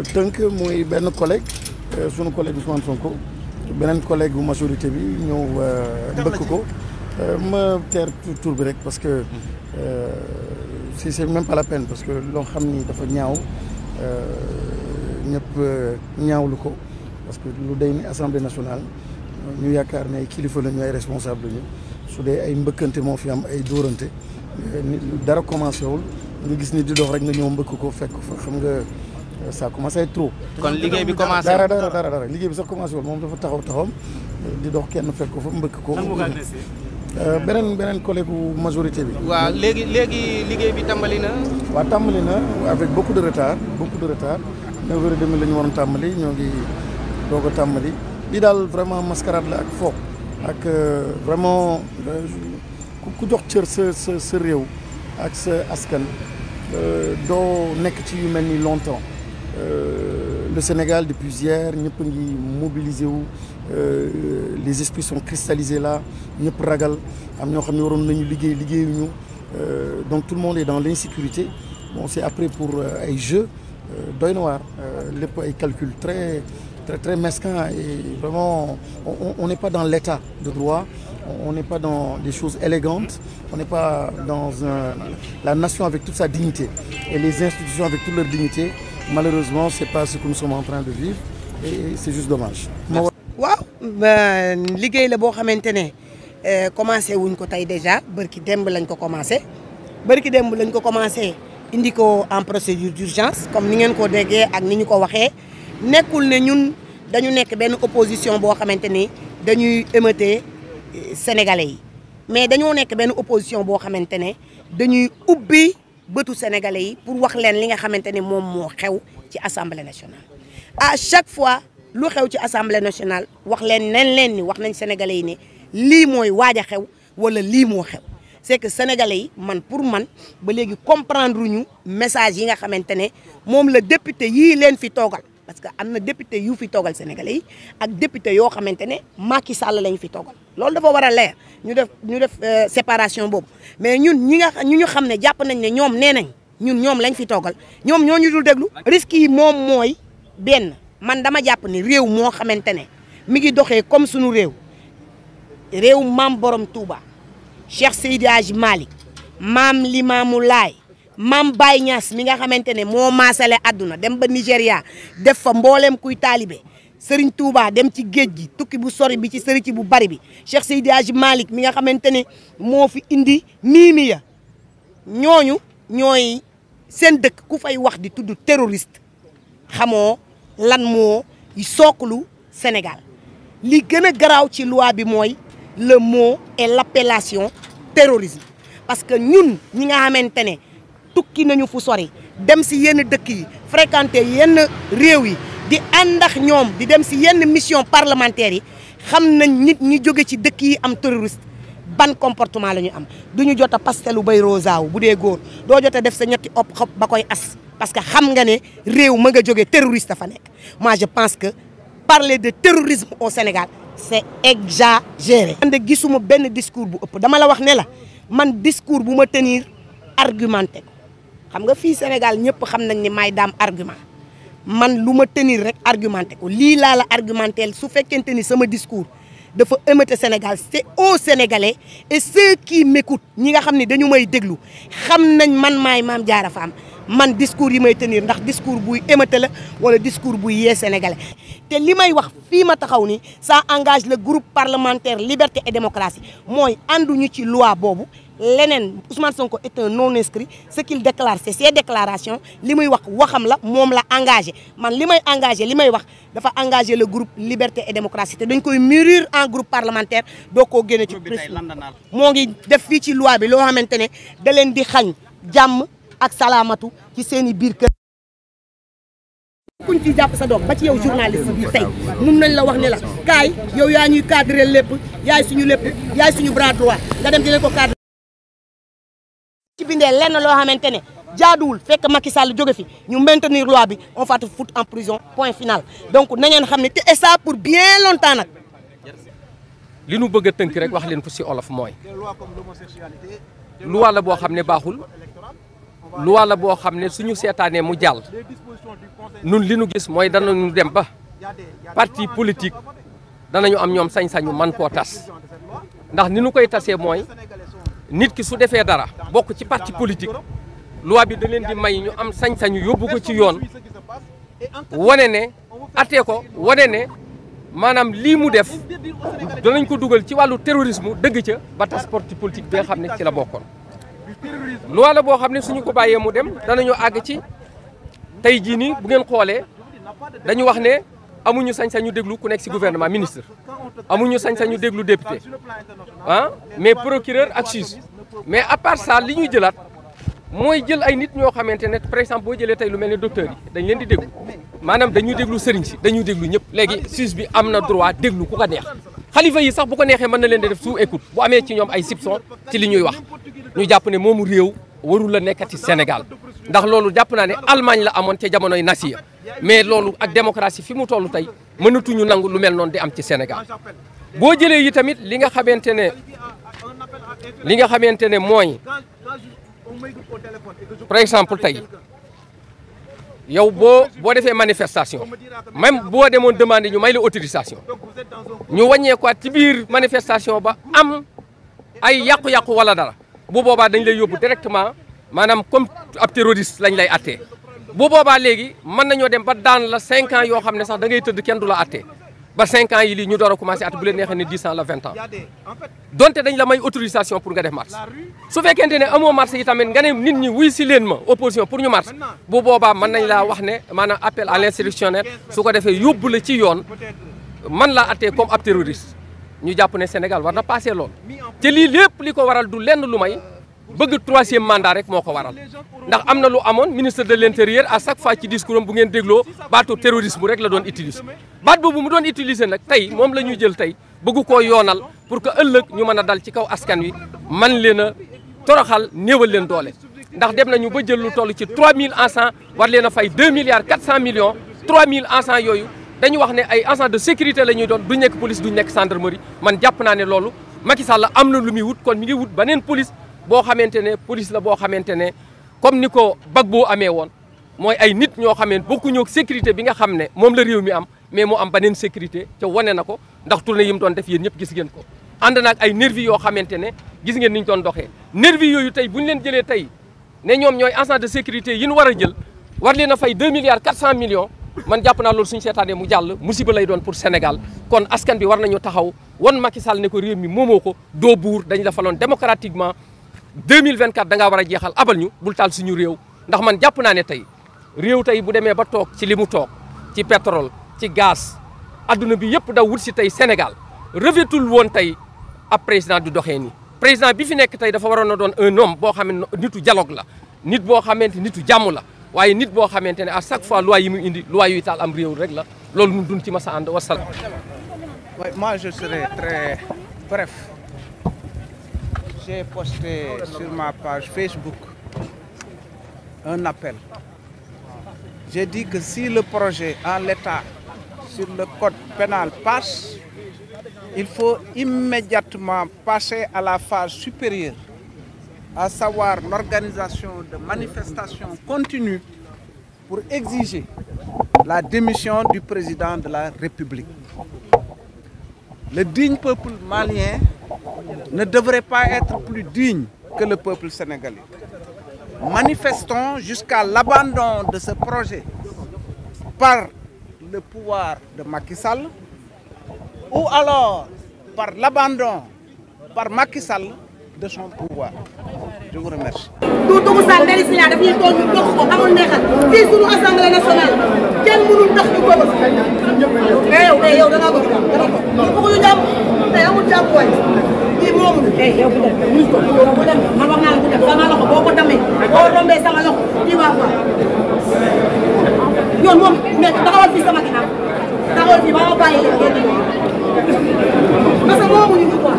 tënk mooy benn collègue sunu collègue Ousmane Sonko beneen collègue bu majorité bi ñëw mbëkk ko ma teer tur bi rek parce que si c'est même pas la peine parce que loo xam ni dafa ñaaw ñëpp ñaawlu ko parce que lu day ni assemblée nationale ñu yaakaar ne ay kilifa la ñu ay responsable la ñu su dee ay mbëkkante moo fi am ay dóorante dara commencé wul nga gis ni di dox rek nga ñëw mbëkk ko fekk fa xam nga ça commencé à être trop. kon liggéey bi commencé dara liggéey bi sax commencé wul moom dafa taxawam di dox kenn fekk ko fa mbëkk ko. beneen collègue majorité bi. waaw léegi liggéey bi tàmbali na. waaw tàmbali na avec beaucoup de retard 9h30 la ñu waroon tàmbali ñoo ngi doog a tàmbali lii daal vraiment mascarade la ak fo ak vraiment ku jox cër sa réew ak sa askan doo nekk ci yu mel ni longtemps le Sénégal depuis hier ñëpp a ngi mobilisé wu les esprits sont cristallisés là ñëpp ragal am ñoo xam ne waroon nañu liggéeyuñu donc tout le monde est dans l'insécurité bon c'est après pour ay jeux doy na waar lépp ay calcul très mesquin et vraiment on n'est pas dans l'état de droit on n'est pas dans des choses élégantes on n'est pas dans la nation avec toute sa dignité et les institutions avec toute leur dignité malheureusement c'est pas ce que nous sommes en train de vivre et c'est juste dommage. waaw liggéey la boo xamante ne commencé wuñ ko tey déjà bërki démb lañ ko commencé indi ko en procédure d'urgence comme ni ngeen ko déggee ak ni ñu ko waxee nekkul ne ñun dañu nekk benn opposition boo xamante ni dañuy émeuter sénégalais yi mais dañoo nekk benn opposition boo xamante ne dañuy ubbi bëtu sénégalais yi pour wax leen li nga xamante ne moom moo xew ci assemblée nationale. à chaque fois lu xew ci assemblée nationale wax leen ni wax nañ sénégalais yi ne lii mooy waaj a xew wala lii moo xew. c'est que sénégalais yi pour man ba léegi comprendre ñu message yi nga xamante ne moom la député yii leen fi toogal parce que am na député yu fi toogal sénégalais yi ak député yoo xamante ne Macky Sall lañ fi toogal loolu dafa war a leer ñu def séparation boobu mais ñun ñu xam ne jàpp nañ ne ñoom nee nañ ñoom lañ fi toogal ñoom ñoo ñu dul déglu. risque yi moom mooy benn man dama jàpp ni réew moo xamante ne mi ngi doxee comme suñu réew maam borom Touba. Cheikh Seydi Hadji Malick maam Limamou Laye maam Baye Niass mi nga xamante ne moo maasale àdduna dem ba Nigéria def fa mboolem kuy taalibe Serigne Touba dem ci géej gi tukki bu sori bi ci sëriñ bu bari bi Cheikh Seydi Hadji Malick mi nga xamante ne moo fi indi miimiya ñooñu ñooy seen dëkk ku fay wax di tudd terroriste xamoo lan moo sooklu Sénégal li gën a garaaw ci loi bi mooy le mot et l'appellation terrorisme parce que ñun ñi nga xamante ne tukki nañu fu sori dem si yenn dëkk yi fréquenter yenn réew yi di ànd ak ñoom di dem si yenn mission parlementaire yi xam nañ nit ñi jóge ci dëkk yi am terroriste ban comportement la ñu am du ñu jot a pastelu bay rosaaw bu dee góor doo jot a def sa ñetti op xob ba koy as parce que xam nga ne réew ma nga jóge terroriste fa nekk moi je pense que parler de terrorisme au Sénégal c'est exagéré. man de gisuma benn discours bu ëpp dama la wax ne la man discours bu ma tenir argumenté ko xam nga fii Sénégal ñëpp xam nañ ne maay daam argument man lu ma tenir rek argumenté ko lii laa la argumenté su fekkente ni sama discours dafa émeuter Sénégal c'est aux Sénégalais et ceux qui m'écoutent ñi nga xam ne dañu may déglu xam nañ man maay Mame Diarra Fam man discours yi may tenir ndax discours buy émeuter la wala discours buy yee Sénégalais te li may wax fii ma taxaw ni ça engage le groupe parlementaire Liberté et Démocratie mooy ànduñu ci loi boobu leneen Ousmane Sonko est un non inscrit ce qu'il déclare c'est ses déclarations li muy wax waxam la moom la engagé man li may engagé li may wax dafa engagé le groupe Liberté et Démocratie te dañ koy mûrir en groupe parlementaire doo koo génne ci presse moo ngi def fii ci loi bi loo xamante ne da leen di xañ jàmm ak salaamatu ci seen i biir kër. kuñ fi jàpp sa doom ba ci yow journaliste bi tey mun nañ la wax ne la kaay yow yaa ñuy cadrer lépp yaay suñu bras droit nga dem di leen ko cadrer. ci bindee lenn loo xamante ne jaaduwul fekk Macky Sall jóge fi ñu maintenir loi bi on va te foutre en prison point final donc na ngeen xam ne te et ça pour bien longtemps nag. li nu bëgg a tënk rek wax leen ko ci olof mooy loi la boo xam ne baaxul loi la boo xam ne suñu seetaanee mu jàll nun li nu gis mooy danañu dem ba parti politique danañu am ñoom sañ-sañu man koo tas ndax ni nu koy tasee mooy nit ki su defee dara bokk ci parti politique loi bi da leen di may ñu am sañ-sañu yóbbu ko ci yoon wane ne attee ko wane ne maanaam lii mu def danañ ko dugal ci wàllu terrorisme dëgg ca ba tas parti politique bi nga xam ne ci la bokkoon. loi la boo xam ne suñu ko bàyyee mu dem danañu àgg ci tey jii nii bu ngeen xoolee dañu wax ne amuñu sañ-sañu déglu ku nekk ci gouvernement ministre amuñu sañ-sañu déglu député mais procureur ak juge mais à part ça li ñuy jëlaat mooy jël ay nit ñoo xamante ne par exemple boo jëlee tey lu mel ne docteur yi dañ leen di déglu maanaam dañuy déglu sëriñ si dañuy déglu ñëpp léegi juge bi am na droit déglu ku ko neex xalifa yi sax bu ko neexee mën na leen di def sous écoute bu amee ci ñoom ay soupçon ci li ñuy wax ñu jàpp ne moomu réew warul la nekkati Sénégal ndax loolu jàpp naa ne Allemagne la amoon ca jamonoy nasiya mais loolu ak démocratie fi mu toll tey mënatuñu nangu lu mel noonu di am ci Sénégal boo jëlee yi tamit li nga xamante ne mooy par exemple tey yow boo defee manifestation même boo demoon demandé ñu may la autorisation ñu wàññee ko ci biir manifestation ba am ay yàqu-yàqu wala dara bu boobaa dañ lay yóbbu directement maanaam comme ab terroriste lañ lay attee bu boobaa léegi mën nañoo dem ba daan la 5 ans yoo xam ne sax da ngay tëdd kenn du la attee ba 5 ans yi lii ñu door a commencé at bu leen neexee ne 10 ans la 20 ans donte dañ la may autorisation pour nga def marche su fekkente ne amoo marche yi tamit nga ne nit ñi wuy si leen ma opposition pour ñu marche bu boobaa mën nañ laa wax ne maanaam appel à l'insurrectionnaire su ko defee yóbbu la ci yoon man laa attee comme ab terroriste ñu jàpp ne Sénégal war na passé lool te lii lépp li ko waral du lenn lu may bëgg 3e mandat rek moo ko waral ndax am na lu amoon ministre de l'intérieur à chaque fois ci discours am bu ngeen dégloo baatu terrorisme rek la doon utiliser baat boobu mu doon utiliser nag tey moom la ñuy jël tey bëgg koo yoonal pour que ëllëg ñu mën a dal ci kaw askan wi man leen a toroxal néewal leen doole ndax dem nañu ba jël lu toll ci 3000 agents war leen a fay 2 milliards 400 millions 3000 agents yooyu dañu wax ne ay agents de sécurité la ñuy doon duñ nekk police duñ nekk gendarmerie man jàpp naa ne loolu Macky Sall am na lu muy wut kon mi ngi wut beneen police boo xamante ne police la boo xamante ne comme ni ko Gbagbo amee woon mooy ay nit ñoo xam ne bokkuñu ak sécurité bi nga xam ne moom la réew mi am mais mu am beneen sécurité te wane na ko ndax tournée yi mu doon def yéen ñëpp gis ngeen ko ànd naag ay nervi yoo xamante ne gis ngeen ni ñu doon doxee nervi yooyu tey bu ñu leen jëlee tey ne ñoom ñooy agent de sécurité yi ñu war a jël war leen a fay 2 milliards 400 millions man jàpp naa loolu suñu seetaanee mu jàll musiba lay doon pour Sénégal kon askan bi war nañu taxaw wan Macky Sall ne ko réew mi moomoo ko doo buur dañ la faloon démocratiquement 2024 da ngaa war a jeexal abal ñu bul taal suñu réew ndax man jàpp naa ne tey réew tey bu demee ba toog ci li mu toog ci pétrole ci gaz adduna bi yëpp daw wut si tey Sénégal revêtul woon tey ab président du doxee nii président bi fi nekk tey dafa waroon a doon un homme boo xam ne nitu dialogue la nit boo xamante nitu jàmm la waaye nit boo xamante ne à chaque fois loi yi mu indi loi yuy taal am réew rek la loolu ñun duñ ci masa ànd wasalaam. Oui, moi je serai très bref. J'ai posté sur ma page Facebook un appel. J'ai dit que si le projet en l'état sur le code pénal passe, il faut immédiatement passer à la phase supérieure, à savoir l'organisation de manifestations continues pour exiger la démission du président de la République. Le digne peuple malien ne devrait pas être plus digne que le peuple sénégalais. Manifestons jusqu'à l'abandon de ce projet par le pouvoir de Macky Sall ou alors par l'abandon par Macky Sall de son pouvoir. Je vous remercie. Dugg Sall Ndeye Sylla daf ñuy toog ñu dox ko amul neexal fii suñu assemblée nationale kenn mënul dox ñu ko mais yow da ngaa bëgg ñu jàmm tey amul jàmm waay kii moomu yow bu dem man wax naa la bu dem sama loxo boo ko demee boo rombee sama loxo kii waa quoi yoon moom mais taxawal fii sama ginnaaw taxawal fii ba ma bàyyi leen ngeen parce que moomuñu ñu quoi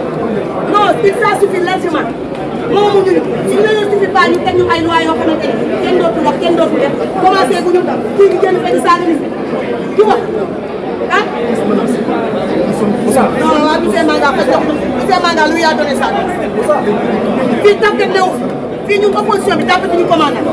non ça suffit largement moomuñu ñu si ne suffit pas ñu teg ñu ay loi yoo xamante ne kenn dootul wax kenn dootul def commencé bu ñu tam kii di génn fekk saaga nit di wax ah non waaw monsieur Manga fekk monsieur Manga lu yaa donné ça fii tàggat ne wu fii ñun opposition bi jàpp ñu commandant.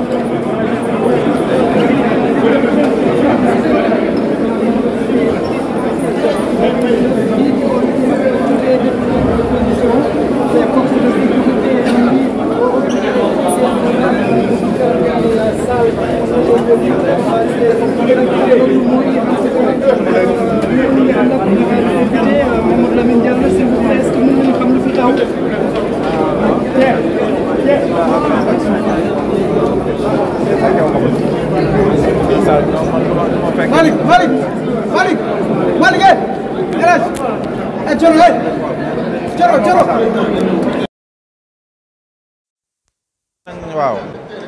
waaw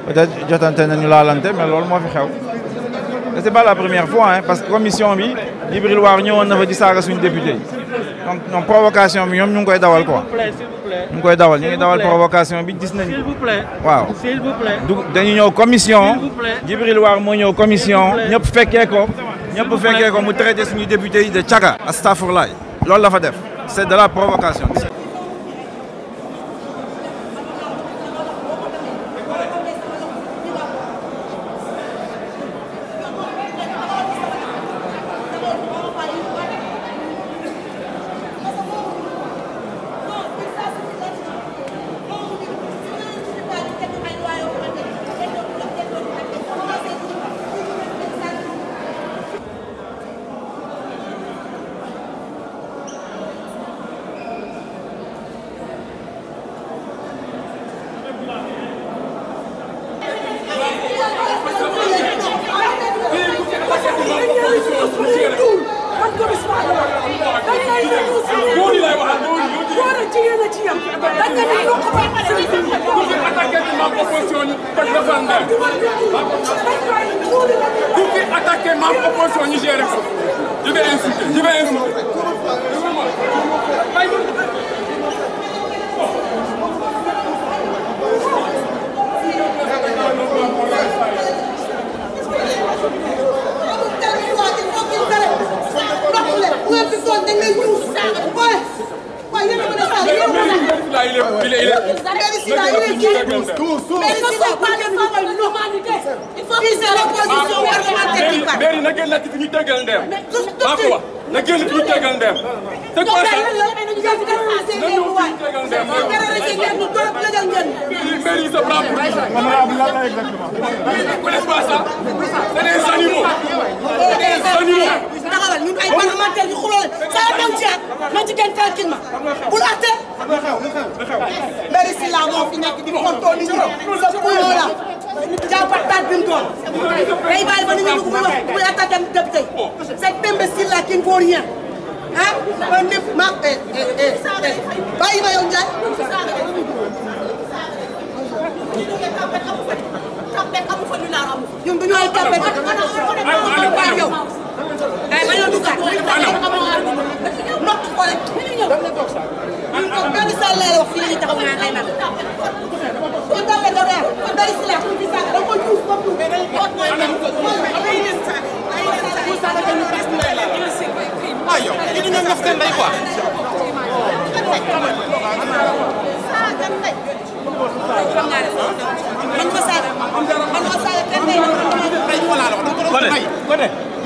peut-être jotante nañu laalante mais loolu moo fi xew c'est pas la première fois hein parce que commission bi Djibril War ñëwoon na fa di saaga suñu député donc ñoom provocation bi ñoom ñu ngi koy dawal quoi ñu ngi koy dawal ñu ngi dawal provocation bi gis nañu waaw dañu ñëw commission Djibril War moo ñëw commission ñëpp fekkee ko mu traité suñu député yi de caga astafurlaay loolu la fa def c'est de la provocation.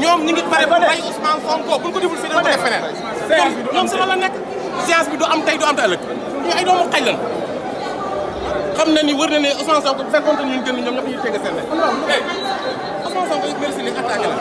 ñoom ñu ngi pare ba ay Ousmane Sonko bu ñu ko deful fii dañu ko def feneen. ñoom sama la nekk séance bi du am tey du am te ëllëg ñu ay doomu xaj lan xam na ni wër na ne Ousmane Sonko bu fekkoon te ñun gën ñoom ñoo ko ñuy teg seen Ousmane Sonko merci li attaqué la